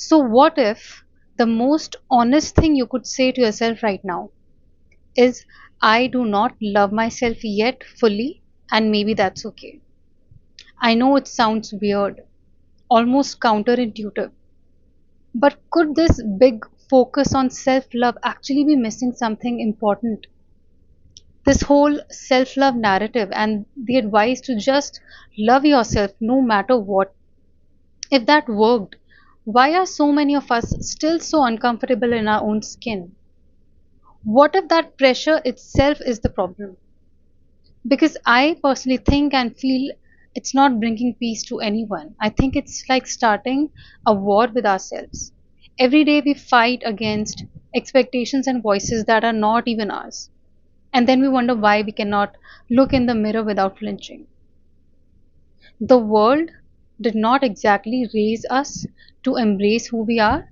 So, what if the most honest thing you could say to yourself right now is, I do not love myself yet fully, and maybe that's okay. I know it sounds weird, almost counterintuitive, but could this big focus on self love actually be missing something important? This whole self love narrative and the advice to just love yourself no matter what. If that worked, why are so many of us still so uncomfortable in our own skin? What if that pressure itself is the problem? Because I personally think and feel it's not bringing peace to anyone. I think it's like starting a war with ourselves. Every day we fight against expectations and voices that are not even ours. And then we wonder why we cannot look in the mirror without flinching. The world did not exactly raise us to embrace who we are,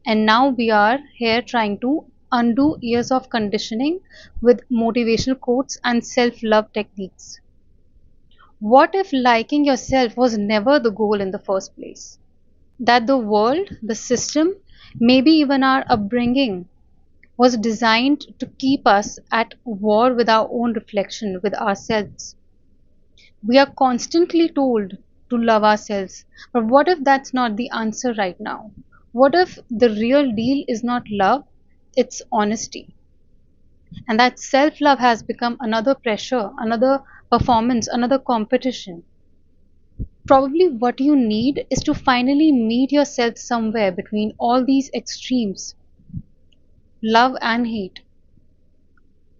and now we are here trying to undo years of conditioning with motivational quotes and self love techniques. What if liking yourself was never the goal in the first place? That the world, the system, maybe even our upbringing was designed to keep us at war with our own reflection, with ourselves. We are constantly told to love ourselves, but what if that's not the answer right now? What if the real deal is not love, it's honesty? And that self love has become another pressure, another performance, another competition. Probably what you need is to finally meet yourself somewhere between all these extremes, love and hate.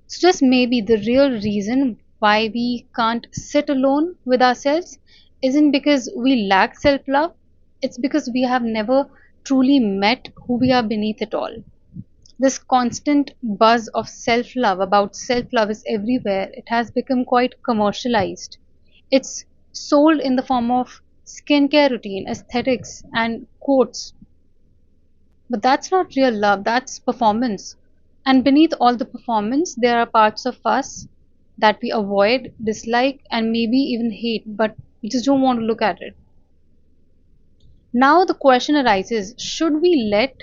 So, just maybe the real reason why we can't sit alone with ourselves isn't because we lack self love, it's because we have never truly met who we are beneath it all. This constant buzz of self love about self love is everywhere. It has become quite commercialized. It's sold in the form of skincare routine, aesthetics, and quotes. But that's not real love, that's performance. And beneath all the performance, there are parts of us that we avoid, dislike, and maybe even hate, but we just don't want to look at it. Now the question arises, should we let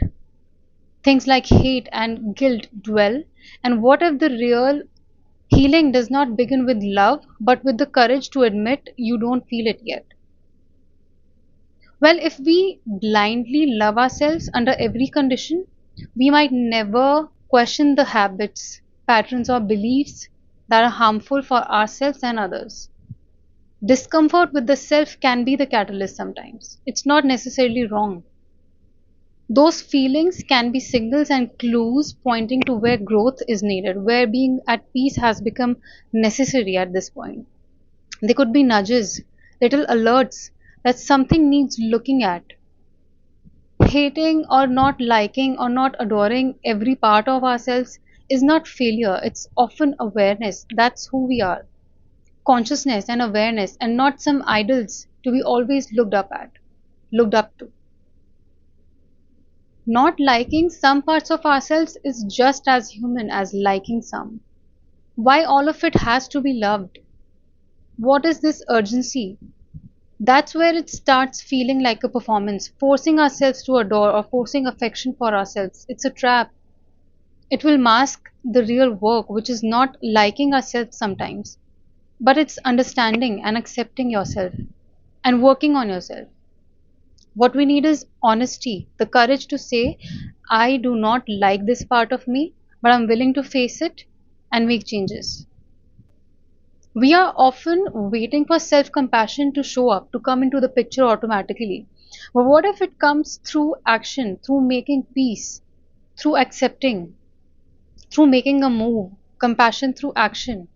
things like hate and guilt dwell? And what if the real healing does not begin with love, but with the courage to admit you don't feel it yet? Well, if we blindly love ourselves under every condition, we might never question the habits, patterns, or beliefs that are harmful for ourselves and others. Discomfort with the self can be the catalyst sometimes. It's not necessarily wrong. Those feelings can be signals and clues pointing to where growth is needed, where being at peace has become necessary at this point. They could be nudges, little alerts that something needs looking at. Hating or not liking or not adoring every part of ourselves is not failure, it's often awareness. That's who we are. Consciousness and awareness, and not some idols to be always looked up to. Not liking some parts of ourselves is just as human as liking some. Why all of it has to be loved? What is this urgency? That's where it starts feeling like a performance, forcing ourselves to adore or forcing affection for ourselves. It's a trap. It will mask the real work, which is not liking ourselves sometimes, but it's understanding and accepting yourself and working on yourself. What we need is honesty, the courage to say, I do not like this part of me, but I'm willing to face it and make changes. We are often waiting for self compassion to show up, to come into the picture automatically. But what if it comes through action, through making peace, through accepting, through making a move, compassion through action?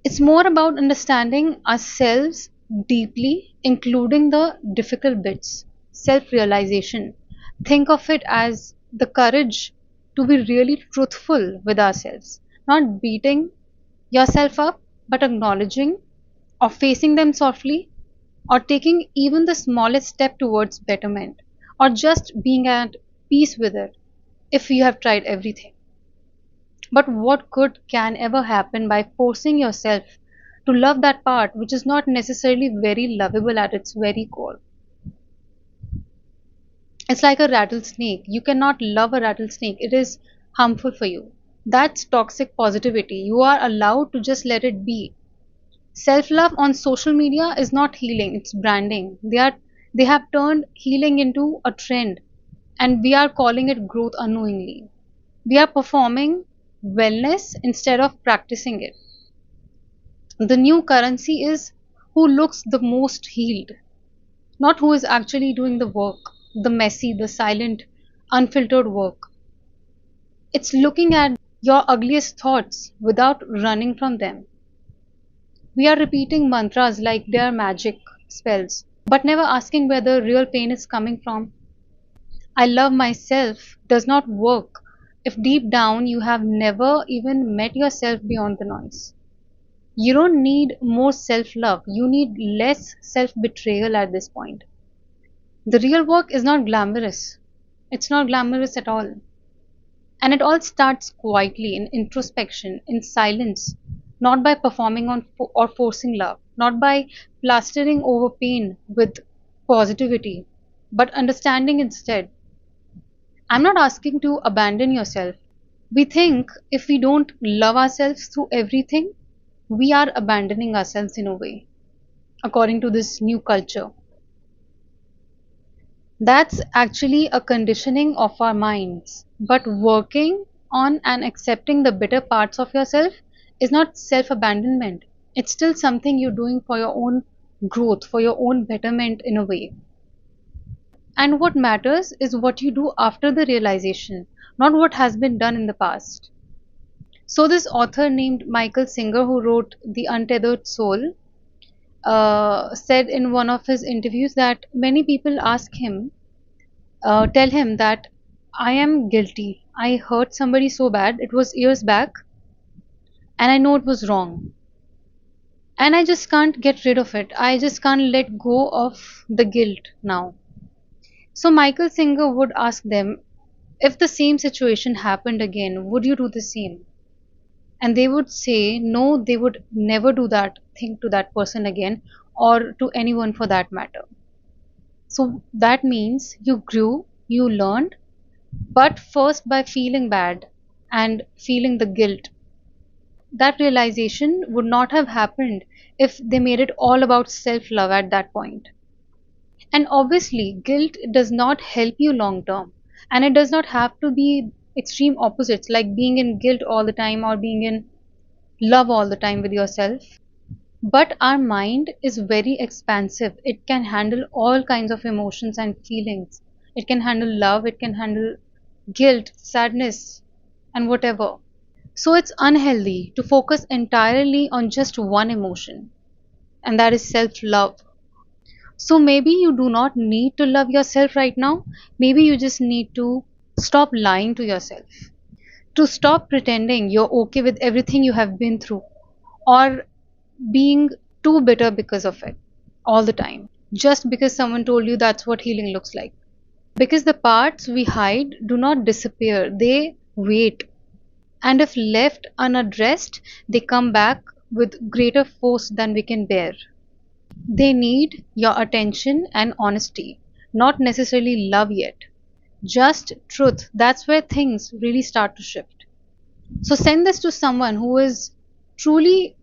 It's more about understanding ourselves deeply, including the difficult bits, self realization. Think of it as the courage to be really truthful with ourselves, not beating yourself up, but acknowledging or facing them softly, or taking even the smallest step towards betterment, or just being at peace with it if you have tried everything. But what good can ever happen by forcing yourself to love that part which is not necessarily very lovable at its very core? It's like a rattlesnake. You cannot love a rattlesnake, it is harmful for you. That's toxic positivity. You are allowed to just let it be. Self love on social media is not healing, it's branding. They have turned healing into a trend, and we are calling it growth unknowingly. We are performing wellness instead of practicing it. The new currency is who looks the most healed, not who is actually doing the work, the messy, the silent, unfiltered work. It's looking at your ugliest thoughts without running from them. We are repeating mantras like they are magic spells, but never asking where the real pain is coming from. I love myself does not work if deep down you have never even met yourself beyond the noise. You don't need more self love, you need less self betrayal at this point. The real work is not glamorous. It's not glamorous at all. And it all starts quietly in introspection, in silence, not by performing or forcing love, not by plastering over pain with positivity, but understanding instead. I'm not asking to abandon yourself. We think if we don't love ourselves through everything, we are abandoning ourselves in a way, according to this new culture. That's actually a conditioning of our minds. But working on and accepting the bitter parts of yourself is not self abandonment. It's still something you're doing for your own growth, for your own betterment in a way. And what matters is what you do after the realization, not what has been done in the past. So, this author named Michael Singer, who wrote The Untethered Soul, said in one of his interviews that many people ask him tell him that I am guilty. I hurt somebody so bad, it was years back, and I know it was wrong. And I just can't get rid of it. I just can't let go of the guilt now. So Michael Singer would ask them, if the same situation happened again, would you do the same? And they would say, no, they would never do that thing to that person again, or to anyone for that matter. So that means you grew, you learned, but first by feeling bad and feeling the guilt. That realization would not have happened if they made it all about self love at that point. And obviously, guilt does not help you long term. And it does not have to be extreme opposites like being in guilt all the time or being in love all the time with yourself. But our mind is very expansive. It can handle all kinds of emotions and feelings. It can handle love, it can handle guilt, sadness, and whatever. So it's unhealthy to focus entirely on just one emotion, and that is self love. So maybe you do not need to love yourself right now. Maybe you just need to stop lying to yourself, to stop pretending you're okay with everything you have been through, or being too bitter because of it all the time, just because someone told you that's what healing looks like. Because the parts we hide do not disappear, they wait. And if left unaddressed, they come back with greater force than we can bear. They need your attention and honesty, not necessarily love yet. Just truth. That's where things really start to shift. So send this to someone who is truly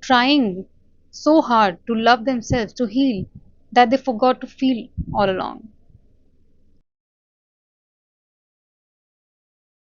trying so hard to love themselves, to heal, that they forgot to feel all along.